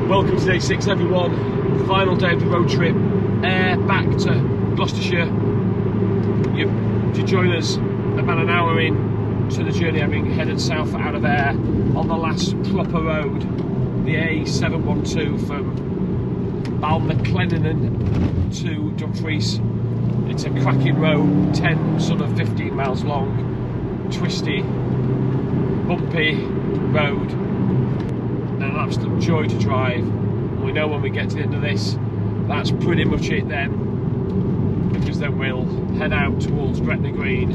Welcome to day 6 everyone, final day of the road trip, back to Gloucestershire. You join us about an hour in to the journey, having headed south out of Ayr on the last proper road, the A712 from Balmaclennan to Dumfries. It's a cracking road, 15 miles long, twisty, bumpy road. An absolute joy to drive. And we know when we get to the end of this, that's pretty much it then, because then we'll head out towards Gretna Green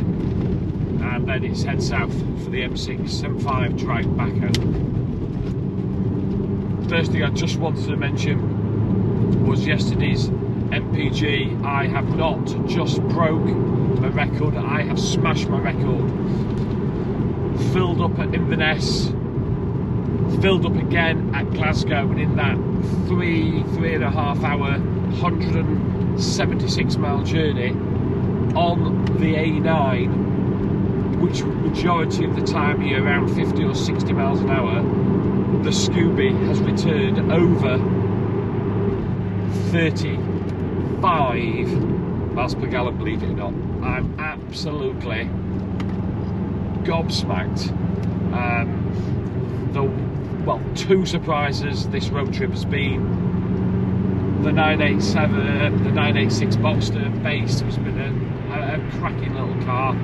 and then it's head south for the M675 drive back home. First thing I just wanted to mention was yesterday's MPG. I have not just broke my record, I have smashed my record. Filled up at Inverness, filled up again at Glasgow, and in that three and a half hour 176 mile journey on the A9, which majority of the time you're around 50 or 60 miles an hour, the Scooby has returned over 35 miles per gallon, believe it or not. I'm absolutely gobsmacked. Two surprises this road trip has been. The 987, the 986 Boxster base has been a cracking little car,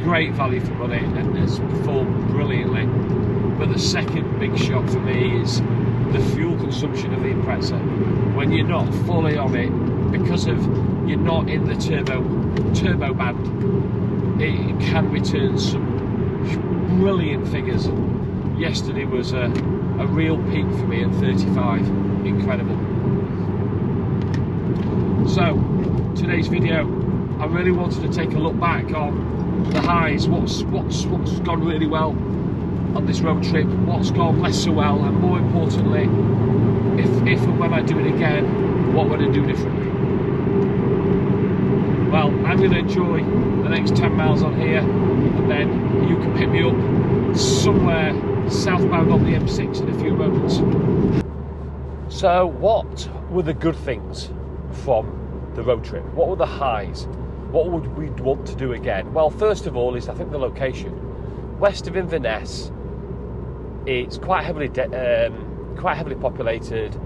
great value for money, and has performed brilliantly. But the second big shock for me is the fuel consumption of the Impreza. When you're not fully on it, because of you're not in the turbo band, it can return some brilliant figures. Yesterday was a real peak for me at 35, incredible. So, today's video, I really wanted to take a look back on the highs, what's gone really well on this road trip, what's gone less so well, and more importantly, if and when I do it again, what would I do differently? Well, I'm going to enjoy the next 10 miles on here, and then you can pick me up somewhere southbound on the M6 in a few moments. So what were the good things from the road trip? What were the highs? What would we want to do again? Well, first of all is, I think, the location. West of Inverness, it's quite heavily populated.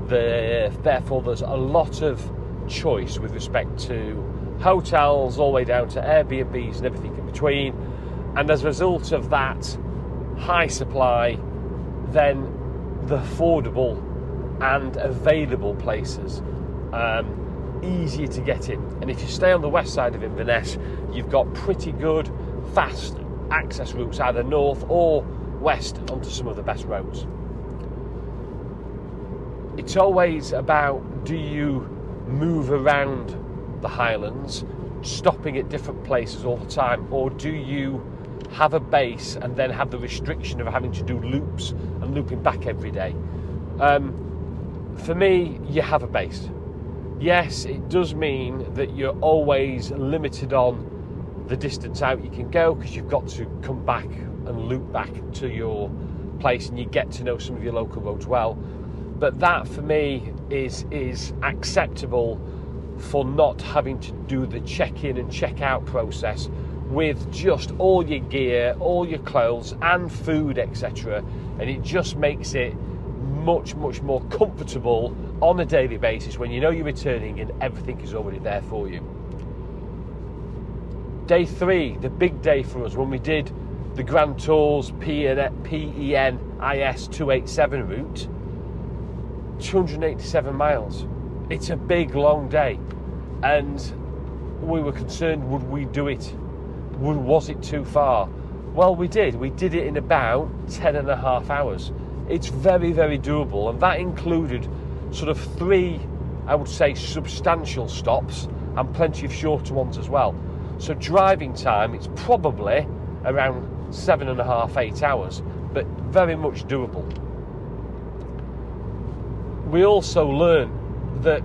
Therefore, there's a lot of choice with respect to hotels, all the way down to Airbnbs and everything in between. And as a result of that high supply, then the affordable and available places easier to get in. And if you stay on the west side of Inverness, you've got pretty good fast access routes either north or west onto some of the best roads. It's always about, do you move around the Highlands, stopping at different places all the time, or do you have a base and then have the restriction of having to do loops and looping back every day? For me, you have a base. Yes, it does mean that you're always limited on the distance out you can go, because you've got to come back and loop back to your place, and you get to know some of your local roads well. But that for me is acceptable for not having to do the check-in and check-out process with just all your gear, all your clothes and food, etc. And it just makes it much more comfortable on a daily basis when you know you're returning and everything is already there for you. Day 3, the big day for us, when we did the Grand Tours PEN IS 287 route, 287 miles. It's a big long day, and we were concerned, would we do it? Was it too far? Well, we did it in about 10 and a half hours. It's very doable, and that included sort of 3, I would say, substantial stops and plenty of shorter ones as well. So driving time, it's probably around 7.5, 8 hours, but very much doable. We also learn that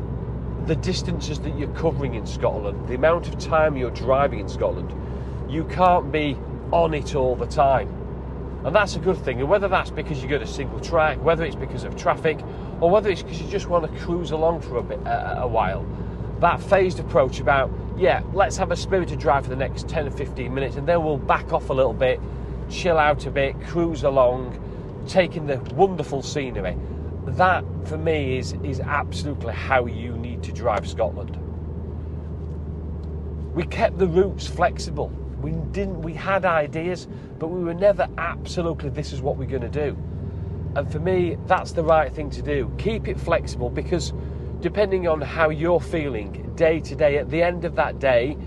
the distances that you're covering in Scotland, the amount of time you're driving in Scotland, you can't be on it all the time. And that's a good thing. And whether that's because you go to single track, whether it's because of traffic, or whether it's because you just want to cruise along for a while. That phased approach about, yeah, let's have a spirited drive for the next 10 or 15 minutes, and then we'll back off a little bit, chill out a bit, cruise along, taking the wonderful scenery. That, for me, is absolutely how you need to drive Scotland. We kept the routes flexible. We had ideas, but we were never absolutely, this is what we're going to do. And for me, that's the right thing to do. Keep it flexible, because depending on how you're feeling day to day, at the end of that day,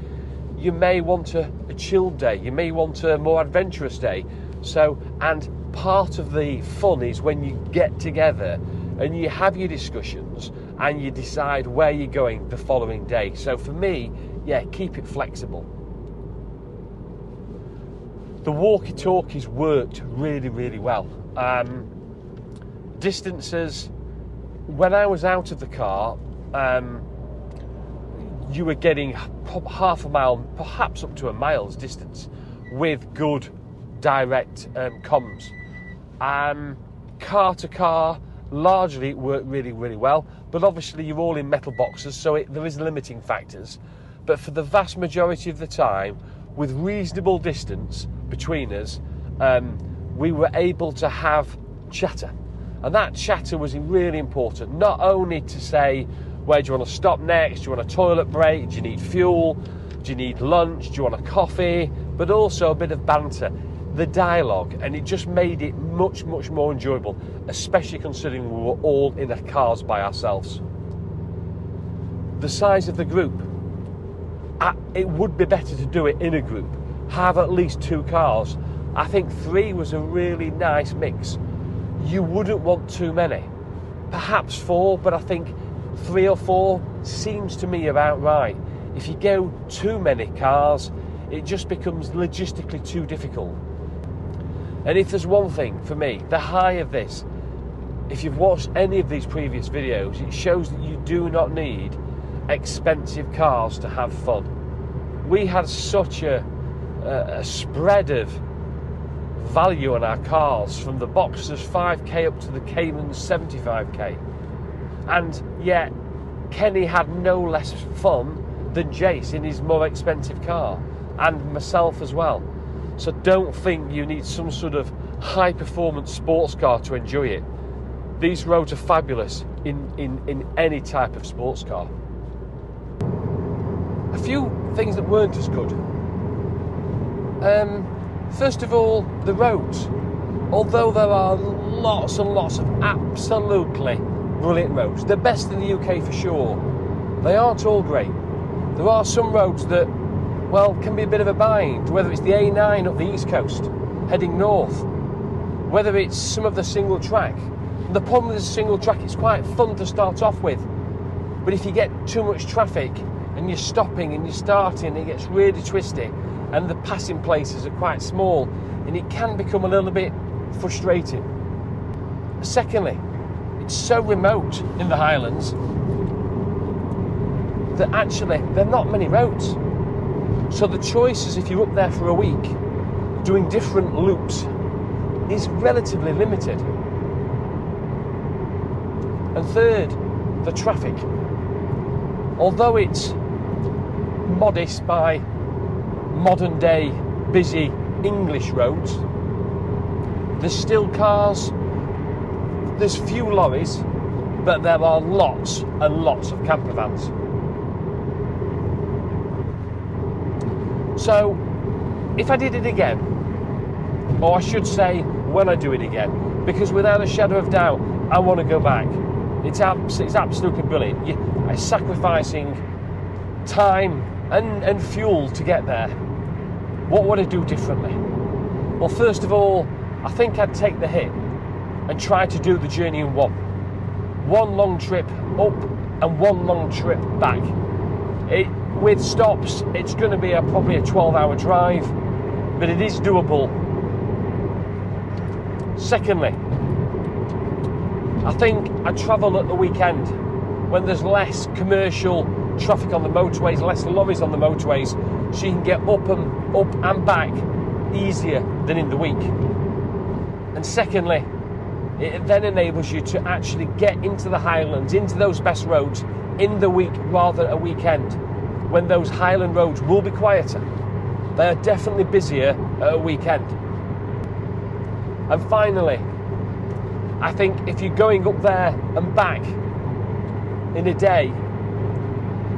you may want a chilled day. You may want a more adventurous day. So, and part of the fun is when you get together and you have your discussions and you decide where you're going the following day. So for me, yeah, keep it flexible. The walkie-talkies worked really, really well. Distances, when I was out of the car, you were getting half a mile, perhaps up to a mile's distance, with good direct comms. Car to car, largely it worked really, really well, but obviously you're all in metal boxes, so there is limiting factors. But for the vast majority of the time, with reasonable distance between us, we were able to have chatter. And that chatter was really important, not only to say, where do you want to stop next? Do you want a toilet break? Do you need fuel? Do you need lunch? Do you want a coffee? But also a bit of banter, the dialogue, and it just made it much, much more enjoyable, especially considering we were all in the cars by ourselves. The size of the group, it would be better to do it in a group, have at least 2 cars. I think 3 was a really nice mix. You wouldn't want too many, perhaps 4, but I think 3 or 4 seems to me about right. If you go too many cars, it just becomes logistically too difficult. And if there's one thing for me, the high of this, if you've watched any of these previous videos, it shows that you do not need expensive cars to have fun. We had such a spread of value on our cars, from the Boxers 5k up to the Caymans 75k. And yet, Kenny had no less fun than Jace in his more expensive car, and myself as well. So don't think you need some sort of high-performance sports car to enjoy it. These roads are fabulous in any type of sports car. A few things that weren't as good. First of all, the roads. Although there are lots and lots of absolutely brilliant roads, the best in the UK for sure, they aren't all great. There are some roads that, well, can be a bit of a bind, whether it's the A9 up the east coast, heading north, whether it's some of the single track. The problem with the single track, it's quite fun to start off with, but if you get too much traffic and you're stopping and you're starting, it gets really twisty, and the passing places are quite small, and it can become a little bit frustrating. Secondly, it's so remote in the Highlands that actually there are not many roads. So the choices, if you're up there for a week, doing different loops, is relatively limited. And third, the traffic. Although it's modest by modern day busy English roads, there's still cars, there's few lorries, but there are lots and lots of camper vans. So if I did it again, or I should say when I do it again, because without a shadow of doubt I want to go back. It's absolutely brilliant. You're sacrificing time and fuel to get there. What would I do differently? Well, first of all, I think I'd take the hit and try to do the journey in one long trip up and one long trip back. With stops, it's going to be probably a 12-hour drive, but it is doable. Secondly, I think I travel at the weekend when there's less commercial traffic on the motorways, less lorries on the motorways, so you can get up and back easier than in the week. And secondly, it then enables you to actually get into the Highlands, into those best roads in the week rather than a weekend, when those Highland roads will be quieter. They are definitely busier at a weekend. And finally, I think if you're going up there and back in a day,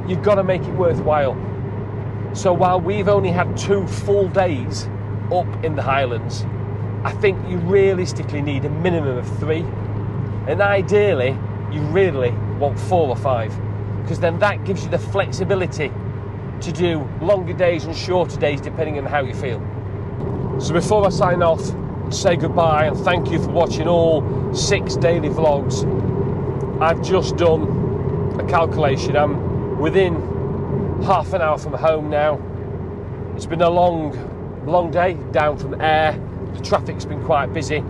you've got to make it worthwhile. So while we've only had 2 full days up in the Highlands, I think you realistically need a minimum of 3. And ideally, you really want 4 or 5, because then that gives you the flexibility to do longer days and shorter days depending on how you feel. So before I sign off, say goodbye and thank you for watching all 6 daily vlogs. I've just done a calculation. I'm within half an hour from home now. It's been a long day down from Ayr. The traffic's been quite busy,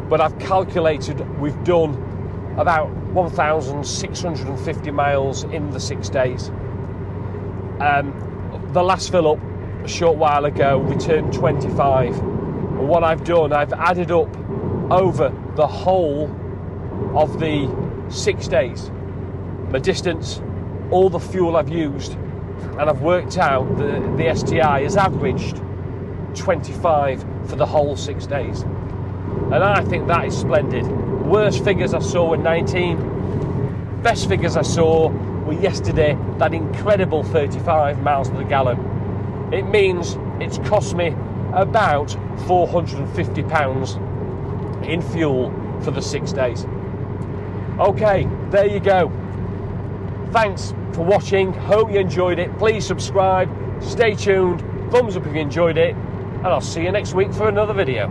but I've calculated we've done about 1,650 miles in the 6 days. The last fill up a short while ago returned 25. And what I've done, I've added up over the whole of the 6 days, my distance, all the fuel I've used, and I've worked out the STI has averaged 25 for the whole 6 days. And I think that is splendid. Worst figures I saw were 19. Best figures I saw were yesterday, that incredible 35 miles to the gallon. It means it's cost me about £450 in fuel for the 6 days. Okay, there you go. Thanks for watching. Hope you enjoyed it. Please subscribe, stay tuned, thumbs up if you enjoyed it, and I'll see you next week for another video.